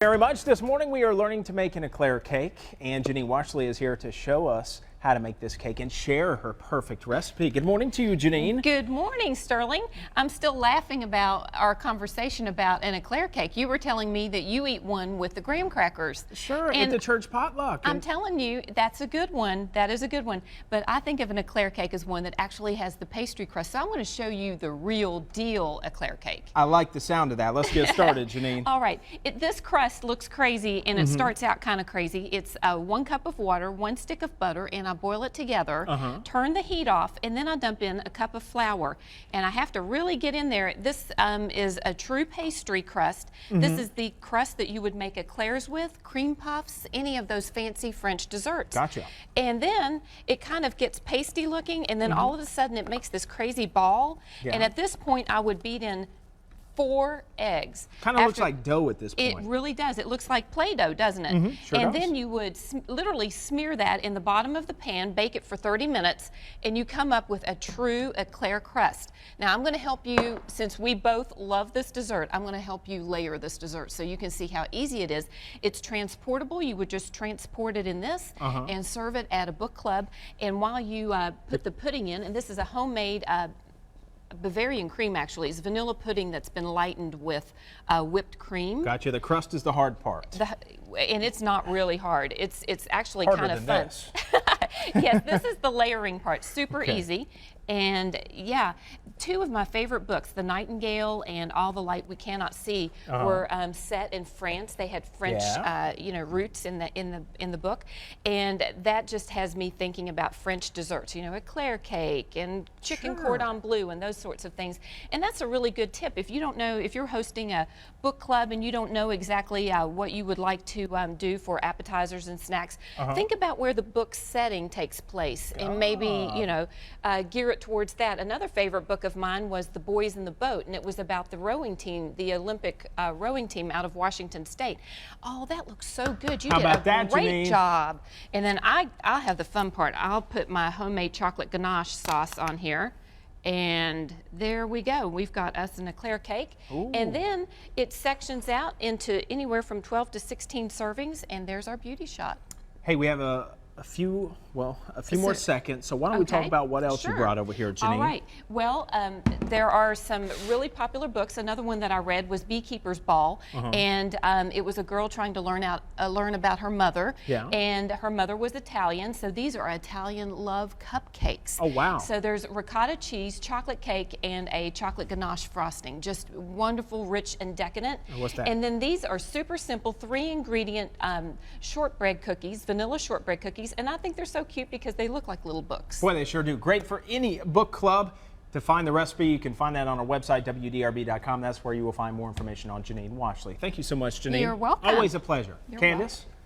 Very much. This morning we are learning to make an Eclair cake, and Janine Washley is here to show us how to make this cake and share her perfect recipe. Good morning to you, Janine. Good morning, Sterling. I'm still laughing about our conversation about an Eclair cake. You were telling me that you eat one with the graham crackers. Sure, and at the church potluck. I'm telling you, that's a good one. That is a good one. But I think of an Eclair cake as one that actually has the pastry crust. So I'm going to show you the real deal Eclair cake. I like the sound of that. Let's get started, Janine. All right. This crust looks crazy, and it starts out kind of crazy. It's 1 cup of water, 1 stick of butter, and I boil it together, turn the heat off, and then I dump in a cup of flour. And I have to really get in there. This is a true pastry crust. This is the crust that you would make eclairs with, cream puffs, any of those fancy French desserts. Gotcha. And then it kind of gets pasty looking, and then all of a sudden it makes this crazy ball. Yeah. And at this point I would beat in 4 eggs. Kind of looks like dough at this point. It really does. It looks like Play-Doh, doesn't it? Sure and does. then you would literally smear that in the bottom of the pan, bake it for 30 minutes, and you come up with a true Eclair crust. Now I'm going to help you, since we both love this dessert, I'm going to help you layer this dessert so you can see how easy it is. It's transportable. You would just transport it in this and serve it at a book club. And while you put the pudding in, and this is a homemade Bavarian cream, actually. It's vanilla pudding that's been lightened with whipped cream. Gotcha. The crust is the hard part. And it's not really hard. It's actually Harder kind of than fun. this. Yes, this is the layering part. Super easy. And yeah, 2 of my favorite books, The Nightingale and All the Light We Cannot See, were set in France. They had French, roots in the book, and that just has me thinking about French desserts. You know, Eclair cake and chicken cordon bleu and those sorts of things. And that's a really good tip. If you don't know, if you're hosting a book club and you don't know exactly what you would like to do for appetizers and snacks, think about where the book setting takes place, and maybe gear it towards that. Another favorite book of mine was The Boys in the Boat, and it was about the rowing team, the Olympic rowing team out of Washington State. Oh, that looks so good. You did a great job. And then I'll have the fun part. I'll put my homemade chocolate ganache sauce on here. And there we go. We've got us an Eclair cake. Ooh. And then it sections out into anywhere from 12 to 16 servings, and there's our beauty shot. Hey, we have a few more seconds, so why don't we talk about what else you brought over here, Janine? All right. Well, there are some really popular books. Another one that I read was Beekeeper's Ball, and it was a girl trying to learn about her mother, and her mother was Italian, so these are Italian love cupcakes. Oh, wow. So there's ricotta cheese, chocolate cake, and a chocolate ganache frosting. Just wonderful, rich, and decadent. And what's that? And then these are super simple 3-ingredient shortbread cookies, vanilla shortbread cookies, and I think they're so cute because they look like little books. Boy, they sure do. Great for any book club. To find the recipe, you can find that on our website, WDRB.com. That's where you will find more information on Janine Washley. Thank you so much, Janine. You're welcome. Always a pleasure. You're Candace? welcome.